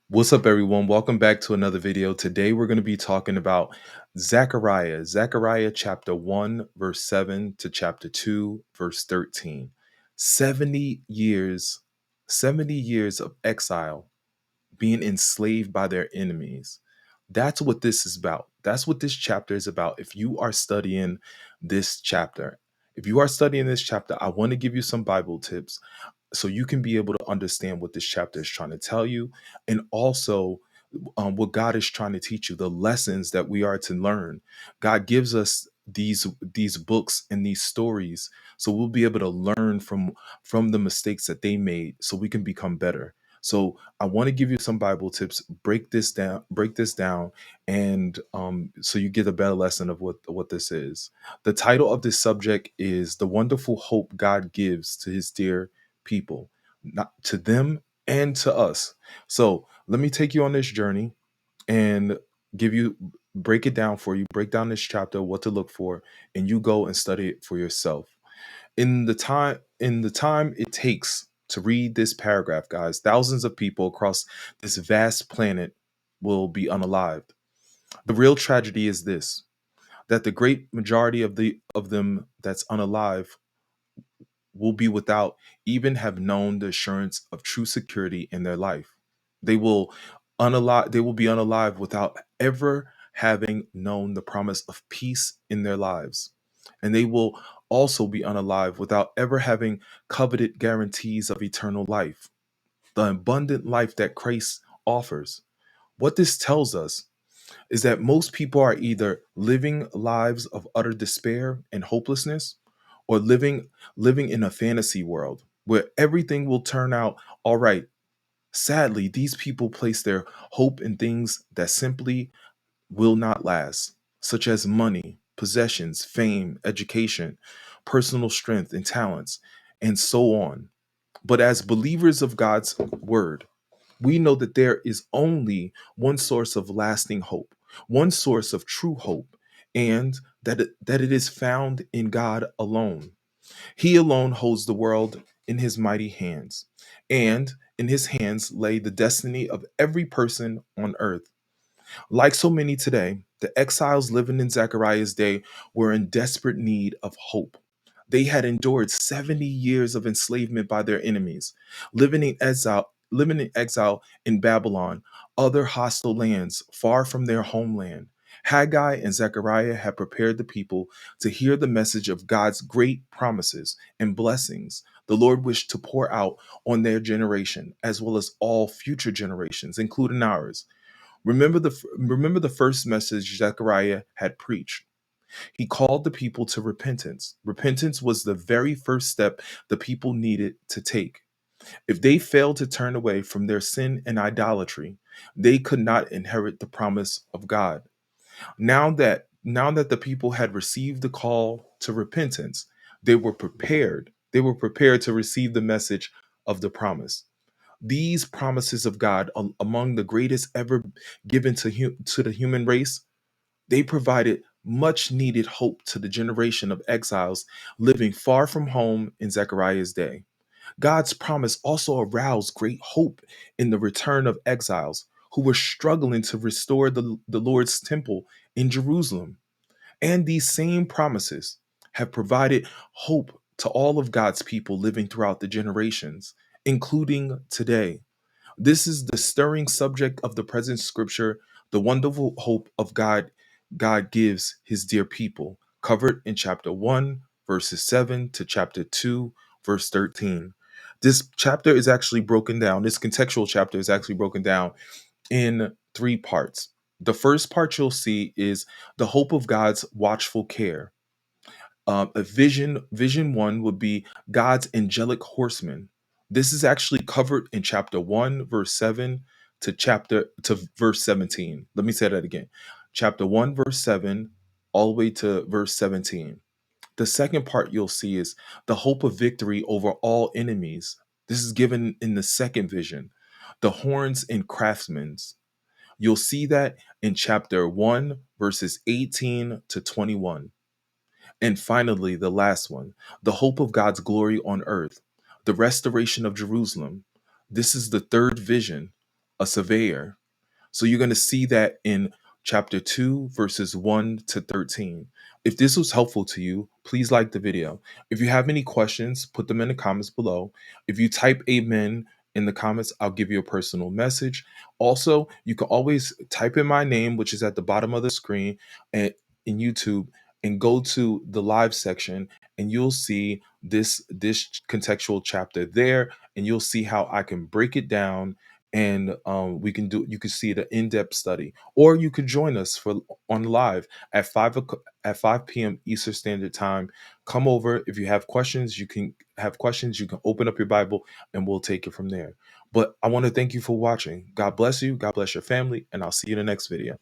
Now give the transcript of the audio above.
What's up, everyone? Welcome back to another video. Today, we're going to be talking about Zechariah chapter 1, verse 7 to chapter 2, verse 13. 70 years, 70 years of exile, being enslaved by their enemies. That's what this is about. That's what this chapter is about. If you are studying this chapter, I want to give you some Bible tips so you can be able to understand what this chapter is trying to tell you, and also what God is trying to teach you, the lessons that we are to learn. God gives us these books and these stories so we'll be able to learn from the mistakes that they made so we can become better. So I want to give you some Bible tips, break this down, and so you get a better lesson of what this is. The title of this subject is "The Wonderful Hope God Gives to His Dear People," not to them and to us. So let me take you on this journey and give you break it down for you, break down this chapter, what to look for, and you go and study it for yourself. In the time it takes to read this paragraph, guys, thousands of people across this vast planet will be unalived. The real tragedy is this, that the great majority of them that's unalive will be without even have known the assurance of true security in their life. They will be unalive without ever having known the promise of peace in their lives. And they will also be unalive without ever having coveted guarantees of eternal life, the abundant life that Christ offers. What this tells us is that most people are either living lives of utter despair and hopelessness, or living in a fantasy world where everything will turn out all right. Sadly, these people place their hope in things that simply will not last, such as money, possessions, fame, education, personal strength and talents, and so on. But as believers of God's word, we know that there is only one source of lasting hope, one source of true hope, and that it is found in God alone. He alone holds the world in his mighty hands, and in his hands lay the destiny of every person on earth. Like so many today, the exiles living in Zechariah's day were in desperate need of hope. They had endured 70 years of enslavement by their enemies, living in exile in Babylon, other hostile lands far from their homeland. Haggai and Zechariah had prepared the people to hear the message of God's great promises and blessings the Lord wished to pour out on their generation, as well as all future generations, including ours. Remember the first message Zechariah had preached. He called the people to repentance. Repentance was the very first step the people needed to take. If they failed to turn away from their sin and idolatry, they could not inherit the promise of God. Now that the people had received the call to repentance, they were prepared. They were prepared to receive the message of the promise. These promises of God, among the greatest ever given to the human race, they provided much needed hope to the generation of exiles living far from home in Zechariah's day. God's promise also aroused great hope in the return of exiles who were struggling to restore the Lord's temple in Jerusalem. And these same promises have provided hope to all of God's people living throughout the generations, including today. This is the stirring subject of the present scripture, the wonderful hope of God gives his dear people, covered in chapter 1, verses 7 to chapter 2, verse 13. This chapter is actually broken down, this contextual chapter is actually broken down in three parts. The first part you'll see is the hope of God's watchful care. A vision one would be God's angelic horseman. This is actually covered in chapter 1 verse 7 to verse 17. Let me say that again. Chapter 1 verse 7 all the way to verse 17. The second part you'll see is the hope of victory over all enemies. This is given in the second vision, the horns and craftsmen's. You'll see that in chapter 1 verses 18 to 21. And finally, the last one, the hope of God's glory on earth, the restoration of Jerusalem. This is the third vision, a surveyor. So you're going to see that in chapter 2, verses 1 to 13. If this was helpful to you, please like the video. If you have any questions, put them in the comments below. If you type amen in the comments, I'll give you a personal message. Also, you can always type in my name, which is at the bottom of the screen and in YouTube, and go to the live section, and you'll see this contextual chapter there, and you'll see how I can break it down, and you can see the in-depth study, or you could join us for on live at 5 p.m. Eastern Standard Time. Come over. If you have questions, you can open up your Bible, and we'll take it from there. But I want to thank you for watching. God bless you, God bless your family, and I'll see you in the next video.